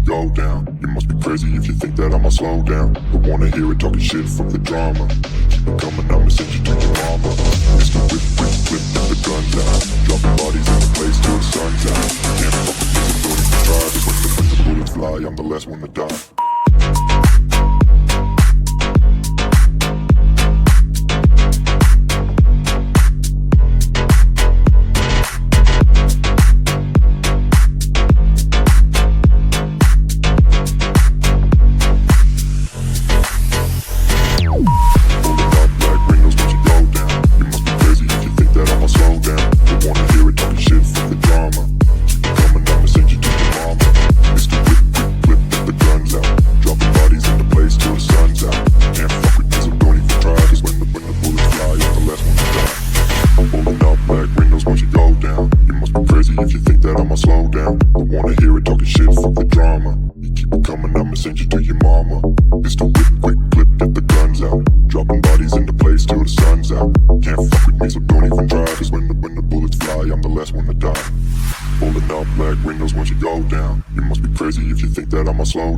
go down. You must be crazy if you think that I'ma slow down. Don't wanna hear it talking shit, fuck the drama. Keep it coming, I'ma send you to your mama. Mr. Whip, whip, whip, with the guns out. Dropping bodies in the place till the sun's out. Can't fuck with me, so don't even try. Cause when the bullets fly, I'm the last one to die. If you think that I'ma slow down, don't wanna hear it talking shit, fuck the drama. You keep it coming, I'ma send you to your mama. Mr. Whip, quick clip, get the guns out. Dropping bodies into place till the sun's out. Can't fuck with me, so don't even try. Cause when the bullets fly, I'm the last one to die. Holding up black windows once you go down. You must be crazy if you think that I'ma slow